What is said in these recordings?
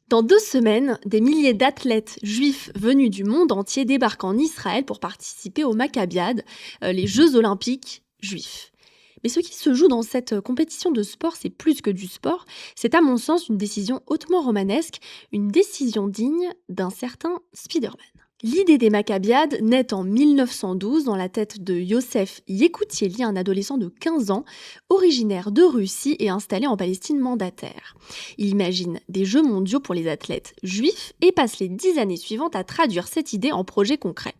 Dans 2 semaines, des milliers d'athlètes juifs venus du monde entier débarquent en Israël pour participer aux Maccabiades, les Jeux olympiques juifs. Mais ce qui se joue dans cette compétition de sport, c'est plus que du sport. C'est à mon sens une décision hautement romanesque, une décision digne d'un certain Spider-Man. L'idée des Maccabiades naît en 1912 dans la tête de Yosef Yekutieli, un adolescent de 15 ans, originaire de Russie et installé en Palestine mandataire. Il imagine des Jeux mondiaux pour les athlètes juifs et passe les 10 années suivantes à traduire cette idée en projet concret.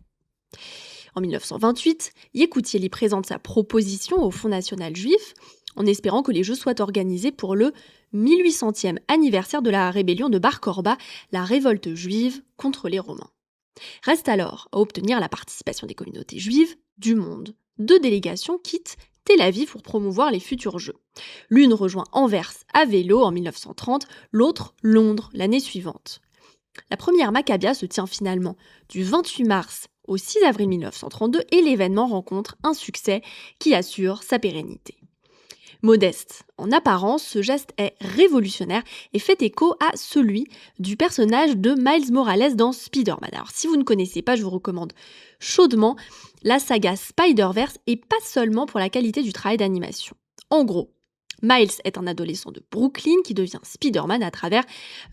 En 1928, Yekutieli présente sa proposition au Fonds national juif en espérant que les Jeux soient organisés pour le 1800e anniversaire de la rébellion de Bar Korba, la révolte juive contre les Romains. Reste alors à obtenir la participation des communautés juives du monde. 2 délégations quittent Tel Aviv pour promouvoir les futurs Jeux. L'une rejoint Anvers à vélo en 1930, l'autre Londres l'année suivante. La première Maccabia se tient finalement du 28 mars au 6 avril 1932 et l'événement rencontre un succès qui assure sa pérennité. Modeste en apparence, ce geste est révolutionnaire et fait écho à celui du personnage de Miles Morales dans Spider-Man. Alors si vous ne connaissez pas, je vous recommande chaudement la saga Spider-Verse et pas seulement pour la qualité du travail d'animation. En gros, Miles est un adolescent de Brooklyn qui devient Spider-Man à travers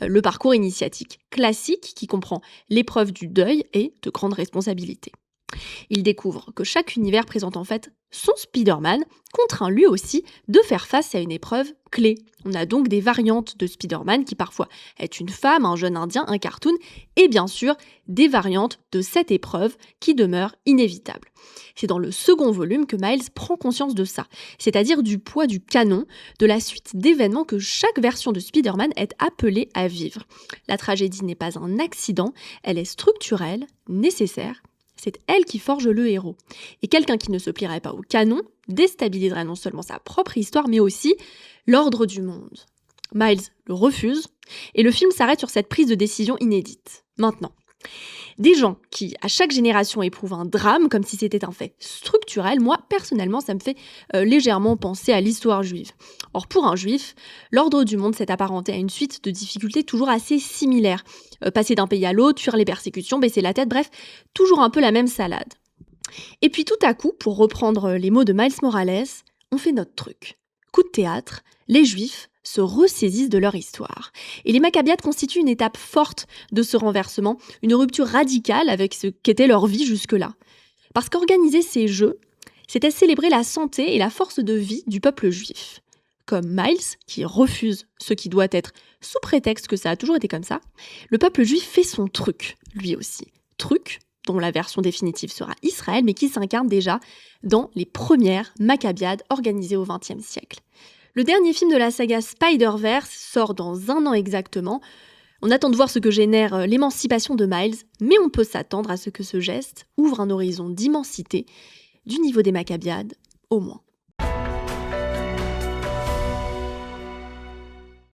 le parcours initiatique classique qui comprend l'épreuve du deuil et de grandes responsabilités. Il découvre que chaque univers présente en fait son Spider-Man, contraint lui aussi de faire face à une épreuve clé. On a donc des variantes de Spider-Man qui parfois est une femme, un jeune indien, un cartoon, et bien sûr des variantes de cette épreuve qui demeure inévitable. C'est dans le second volume que Miles prend conscience de ça, c'est-à-dire du poids du canon, de la suite d'événements que chaque version de Spider-Man est appelée à vivre. La tragédie n'est pas un accident, elle est structurelle, nécessaire. C'est elle qui forge le héros. Et quelqu'un qui ne se plierait pas au canon déstabiliserait non seulement sa propre histoire, mais aussi l'ordre du monde. Miles le refuse, et le film s'arrête sur cette prise de décision inédite. Maintenant, des gens qui, à chaque génération, éprouvent un drame, comme si c'était un fait structurel, moi, personnellement, ça me fait légèrement penser à l'histoire juive. Or, pour un juif, l'ordre du monde s'est apparenté à une suite de difficultés toujours assez similaires. Passer d'un pays à l'autre, fuir les persécutions, baisser la tête, bref, toujours un peu la même salade. Et puis tout à coup, pour reprendre les mots de Miles Morales, on fait notre truc. Coup de théâtre, les juifs se ressaisissent de leur histoire. Et les Maccabiades constituent une étape forte de ce renversement, une rupture radicale avec ce qu'était leur vie jusque-là. Parce qu'organiser ces jeux, c'était célébrer la santé et la force de vie du peuple juif. Comme Miles, qui refuse ce qui doit être sous prétexte que ça a toujours été comme ça, le peuple juif fait son truc, lui aussi. Truc dont la version définitive sera Israël, mais qui s'incarne déjà dans les premières Maccabiades organisées au XXe siècle. Le dernier film de la saga Spider-Verse sort dans 1 an exactement. On attend de voir ce que génère l'émancipation de Miles, mais on peut s'attendre à ce que ce geste ouvre un horizon d'immensité, du niveau des Maccabiades au moins.